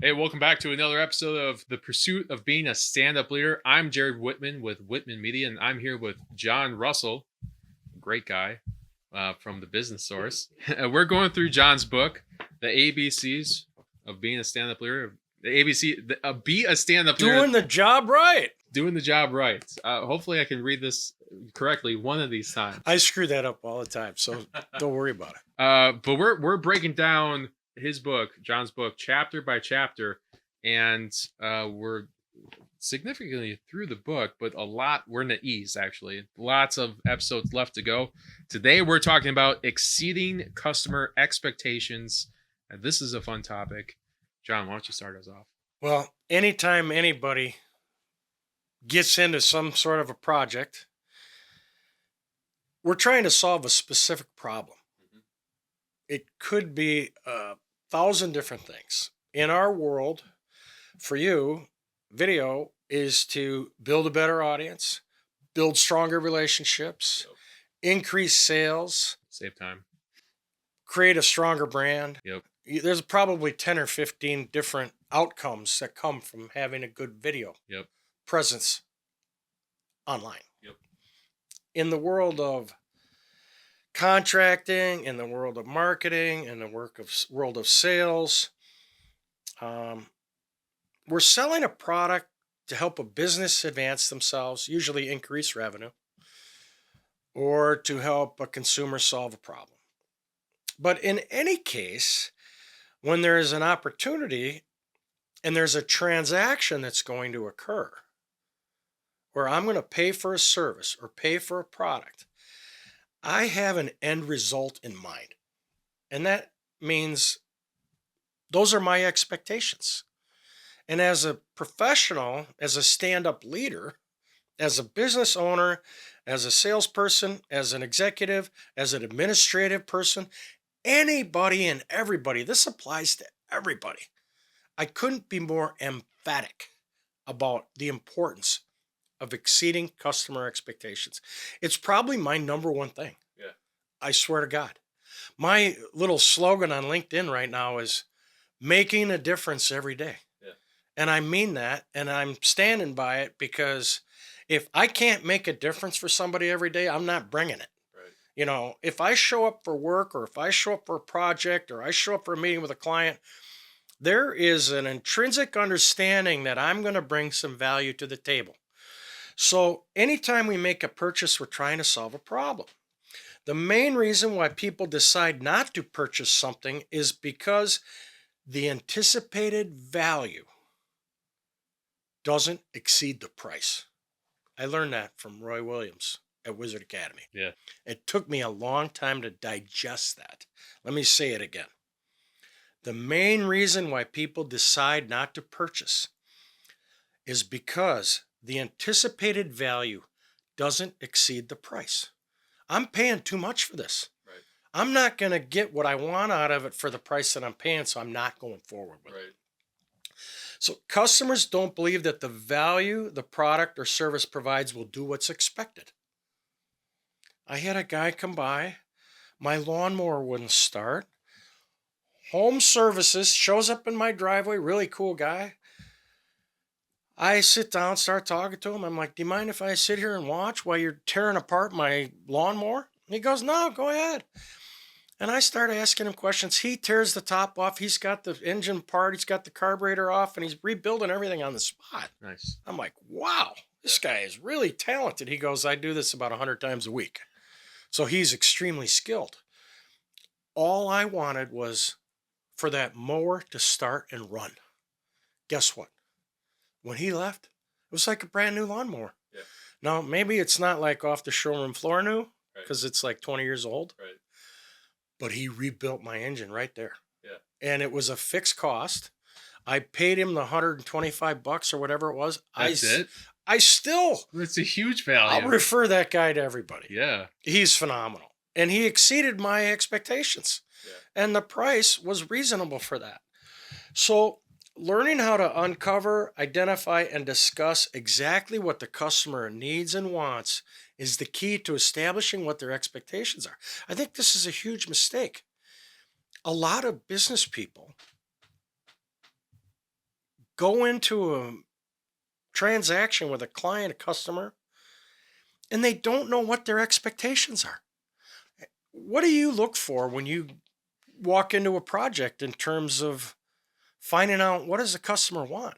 Hey, welcome back to another episode of The Pursuit of Being a Stand-Up Leader. I'm Jared Whitman with Whitman Media, and I'm here with John Russell, great guy from the Business Source. We're going through John's book, The ABCs of Being a Stand-Up Leader. Be a Stand-Up Leader. Doing the job right. Doing the job right. Hopefully I can read this correctly one of these times. I screw that up all the time, so don't worry about it. But we're breaking down his book, John's book, chapter by chapter, and we're significantly through the book, but we're in the E's actually. Lots of episodes left to go. Today we're talking about exceeding customer expectations, and this is a fun topic. John, why don't you start us off? Well, anytime anybody gets into some sort of a project, we're trying to solve a specific problem. It could be 1,000 different things. In our world, for you, video is to build a better audience, build stronger relationships, increase sales, Save time, create a stronger brand. Yep. There's probably 10 or 15 different outcomes that come from having a good video presence online. In the world of contracting, in the world of marketing, in the world of sales, we're selling a product to help a business advance themselves, usually increase revenue, or to help a consumer solve a problem. But in any case, when there is an opportunity and there's a transaction that's going to occur, where I'm going to pay for a service or pay for a product, I have an end result in mind. And that means those are my expectations. And as a professional, as a stand-up leader, as a business owner, as a salesperson, as an executive, as an administrative person, anybody and everybody, this applies to everybody. I couldn't be more emphatic about the importance of exceeding customer expectations. It's probably my number one thing. Yeah. I swear to God. My little slogan on LinkedIn right now is making a difference every day. Yeah. And I mean that, and I'm standing by it, because if I can't make a difference for somebody every day, I'm not bringing it. Right. You know, if I show up for work, or if I show up for a project, or I show up for a meeting with a client, there is an intrinsic understanding that I'm going to bring some value to the table. So anytime we make a purchase, we're trying to solve a problem. The main reason why people decide not to purchase something is because the anticipated value doesn't exceed the price. I learned that from Roy Williams at Wizard Academy. Yeah. It took me a long time to digest that. Let me say it again. The main reason why people decide not to purchase is because the anticipated value doesn't exceed the price. I'm paying too much for this. Right. I'm not going to get what I want out of it for the price that I'm paying, so I'm not going forward with it. So customers don't believe that the value the product or service provides will do what's expected. I had a guy come by, my lawnmower wouldn't start. Home Services shows up in my driveway, really cool guy. I sit down, start talking to him. I'm like, do you mind if I sit here and watch while you're tearing apart my lawnmower? And he goes, no, go ahead. And I start asking him questions. He tears the top off. He's got the engine part. He's got the carburetor off, and he's rebuilding everything on the spot. Nice. I'm like, wow, this guy is really talented. He goes, I do this about 100 times a week. So he's extremely skilled. All I wanted was for that mower to start and run. Guess what? When he left, it was like a brand new lawnmower. Yeah. Now, maybe it's not like off the showroom floor new, because it's like 20 years old. Right. But he rebuilt my engine right there. Yeah. And it was a fixed cost. I paid him the $125 or whatever it was. That's it? I still... It's a huge value. I'll refer that guy to everybody. Yeah. He's phenomenal. And he exceeded my expectations. Yeah. And the price was reasonable for that. So learning how to uncover, identify, and discuss exactly what the customer needs and wants is the key to establishing what their expectations are. I think this is a huge mistake. A lot of business people go into a transaction with a client, a customer, and they don't know what their expectations are. What do you look for when you walk into a project in terms of finding out what does the customer want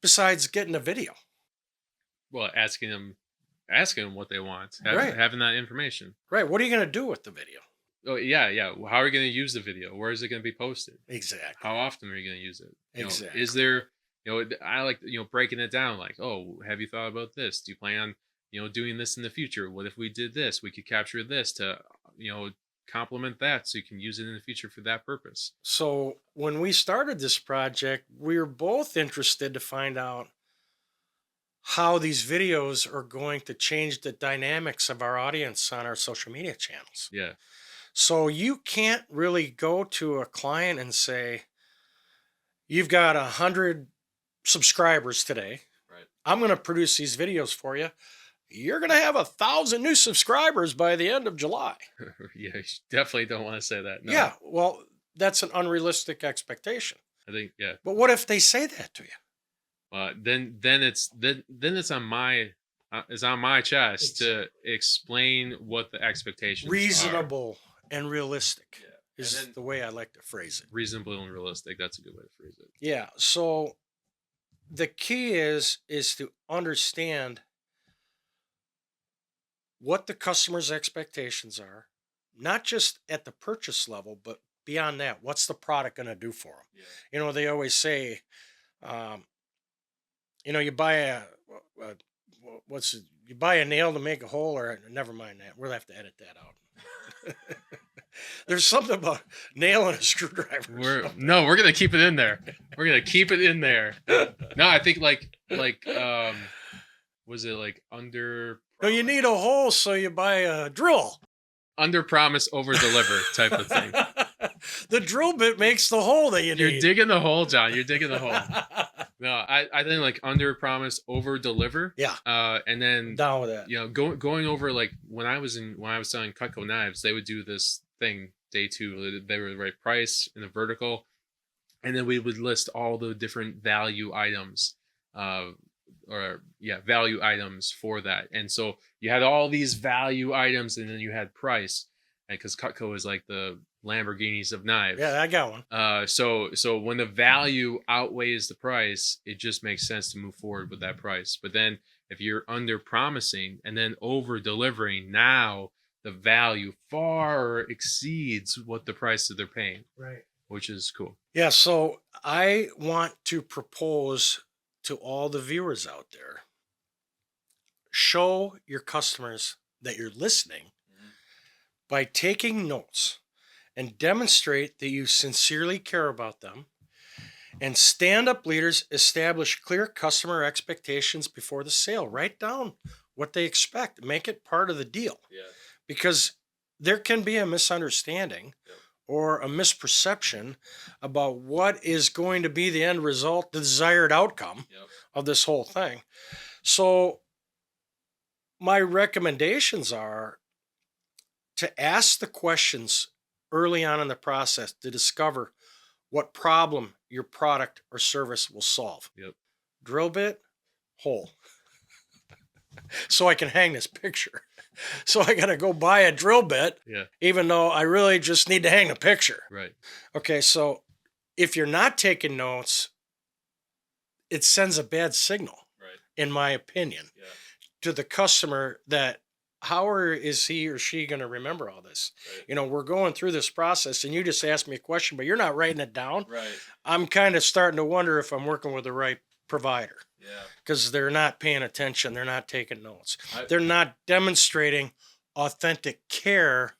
besides getting a video? Well, asking them what they want, Right. having that information. Right. What are you going to do with the video? Oh yeah, yeah. How are you going to use the video? Where is it going to be posted? Exactly. How often are you going to use it? Exactly. Is there, I like, breaking it down. Like, oh, have you thought about this? Do you plan on, doing this in the future? What if we did this? We could capture this to, complement that, so you can use it in the future for that purpose. So when we started this project, we were both interested to find out how these videos are going to change the dynamics of our audience on our social media channels. Yeah. So you can't really go to a client and say, you've got 100 subscribers today. Right. I'm going to produce these videos for you. You're going to have 1,000 new subscribers by the end of July. Yeah, you definitely don't want to say that. No. Yeah, well, that's an unrealistic expectation. I think, yeah. But what if they say that to you? Then it's on my chest to explain what the expectations Reasonable and realistic Yeah. is then the way I like to phrase it. reasonable and realistic. That's a good way to phrase it. Yeah. So the key is to understand what the customer's expectations are, not just at the purchase level, but beyond that. What's the product going to do for them? Yeah. They always say, you buy you buy a nail to make a hole, or never mind that. We'll have to edit that out. There's something about nailing a screwdriver. We're gonna keep it in there. We're gonna keep it in there. No, I think like was it like under? No, you need a hole, so you buy a drill. Under promise, over deliver type of thing. The drill bit makes the hole that you need. You're digging the hole, John. You're digging the hole. No, I think like under promise, over deliver. Yeah. And then down with that. Going over, like when I was selling Cutco knives, they would do this thing day two. They would write price in the vertical, and then we would list all the different value items, value items for that. And so you had all these value items, and then you had price, because Cutco is like the Lamborghinis of knives. Yeah, I got one. So when the value outweighs the price, it just makes sense to move forward with that price. But then if you're under promising and then over delivering, now the value far exceeds what the price that they're paying. Right. Which is cool. Yeah, so I want to propose to all the viewers out there, show your customers that you're listening by taking notes, and demonstrate that you sincerely care about them. And stand-up leaders establish clear customer expectations before the sale. Write down what they expect. Make it part of the deal. Yeah. Because there can be a misunderstanding or a misperception about what is going to be the end result, the desired outcome of this whole thing. So my recommendations are to ask the questions early on in the process to discover what problem your product or service will solve. Yep. Drill bit, hole. So I can hang this picture. So I got to go buy a drill bit, even though I really just need to hang a picture. Right. Okay, so if you're not taking notes, it sends a bad signal, in my opinion, to the customer that how is he or she going to remember all this? Right. We're going through this process and you just asked me a question, but you're not writing it down. Right. I'm kind of starting to wonder if I'm working with the right provider. Yeah. Because they're not paying attention. They're not taking notes. They're not demonstrating authentic care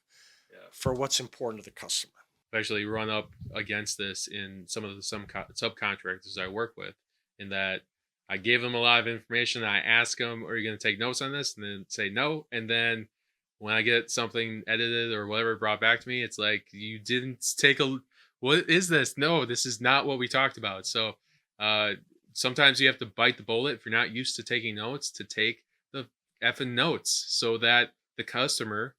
for what's important to the customer. I've actually run up against this in some of the subcontractors I work with, in that I gave them a lot of information. I ask them, are you going to take notes on this? And then say no. And then when I get something edited or whatever brought back to me, it's like, you didn't take what is this? No, this is not what we talked about. So sometimes you have to bite the bullet if you're not used to taking notes, to take the effing notes so that the customer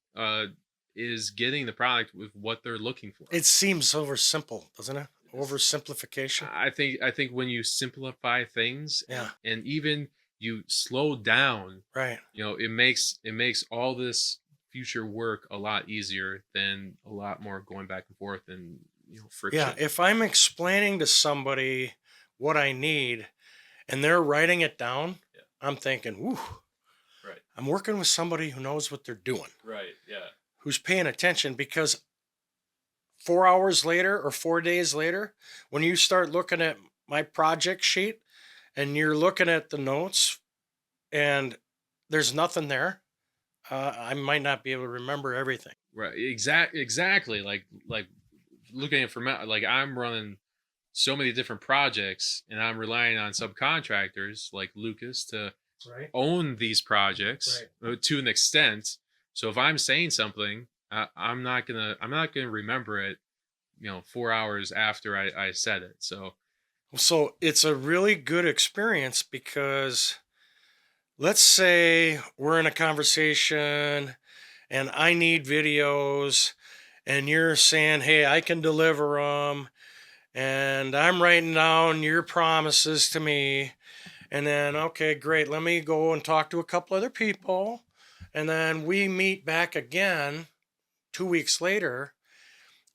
is getting the product with what they're looking for. It seems over simple, doesn't it? Oversimplification. I think when you simplify things, Yeah. and even you slow down, Right. it makes all this future work a lot easier than a lot more going back and forth and Yeah. friction. If I'm explaining to somebody what I need and they're writing it down, Yeah. I'm thinking, whew, Right. I'm working with somebody who knows what they're doing, Right. Yeah. who's paying attention, because 4 hours later or 4 days later, when you start looking at my project sheet and you're looking at the notes and there's nothing there, I might not be able to remember everything. Right. Exactly. Like looking at from like I'm running so many different projects and I'm relying on subcontractors like Lucas to Right. own these projects to an extent. So if I'm saying something, I'm not gonna remember it, 4 hours after I said it. So So it's a really good experience because let's say we're in a conversation and I need videos and you're saying, hey, I can deliver them. And I'm writing down your promises to me. And then, okay, great. Let me go and talk to a couple other people. And then we meet back again 2 weeks later.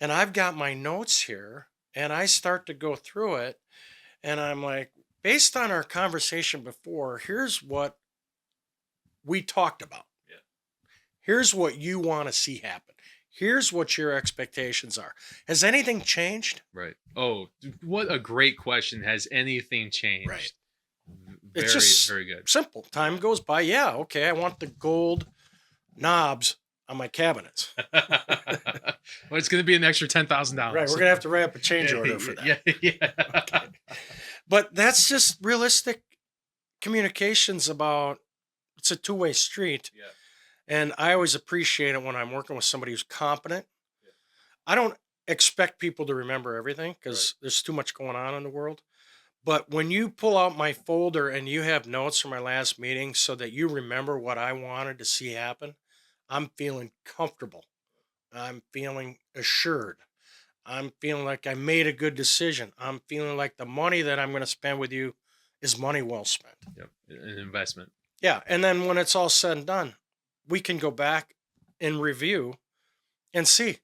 And I've got my notes here and I start to go through it. And I'm like, based on our conversation before, here's what we talked about. Yeah. Here's what you want to see happen. Here's what your expectations are. Has anything changed? right. Oh, what a great question. Has anything changed? Right. Very, It's just very good. simple. Time goes by. Yeah, okay. I want the gold knobs on my cabinets. Well, it's going to be an extra $10,000. Right. We're gonna have to write up a change order for that. Yeah. But that's just realistic communications about it's a two-way street. Yeah. And I always appreciate it when I'm working with somebody who's competent. Yeah. I don't expect people to remember everything because there's too much going on in the world. But when you pull out my folder and you have notes from my last meeting so that you remember what I wanted to see happen, I'm feeling comfortable. I'm feeling assured. I'm feeling like I made a good decision. I'm feeling like the money that I'm going to spend with you is money well spent. Yep. An investment. Yeah. And then when it's all said and done, we can go back and review and see,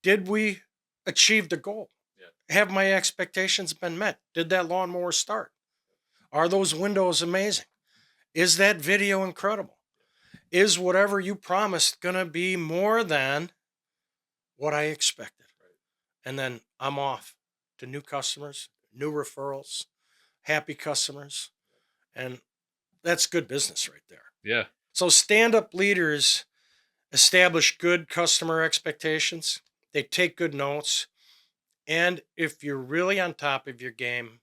did we achieve the goal? Yeah. Have my expectations been met? Did that lawnmower start? Are those windows amazing? Is that video incredible? Is whatever you promised going to be more than what I expected? And then I'm off to new customers, new referrals, happy customers. And that's good business right there. Yeah. So stand-up leaders establish good customer expectations. They take good notes. And if you're really on top of your game,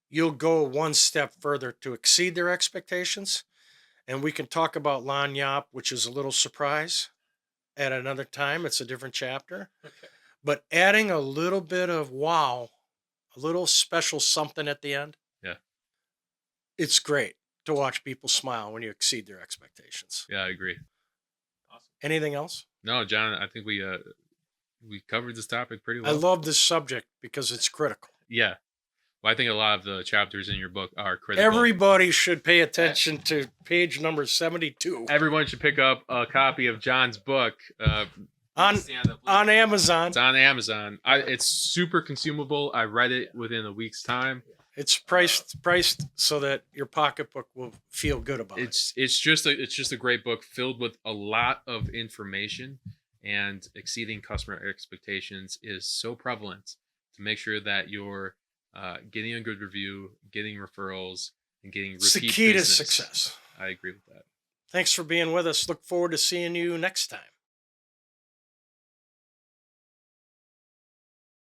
you'll go one step further to exceed their expectations. And we can talk about Lanyap, which is a little surprise at another time. It's a different chapter. Okay. But adding a little bit of wow, a little special something at the end. Yeah. It's great to watch people smile when you exceed their expectations. Yeah, I agree. Awesome. Anything else? No, John, I think we covered this topic pretty well. I love this subject because it's critical. Yeah. Well, I think a lot of the chapters in your book are critical. Everybody should pay attention to page number 72 Everyone should pick up a copy of John's book. on Amazon. It's on Amazon. It's super consumable. I read it within a week's time. It's priced so that your pocketbook will feel good about it. It's just a great book filled with a lot of information, and exceeding customer expectations is so prevalent to make sure that you're getting a good review, getting referrals, and getting repeat It's the key business. to success. I agree with that. Thanks for being with us. Look forward to seeing you next time.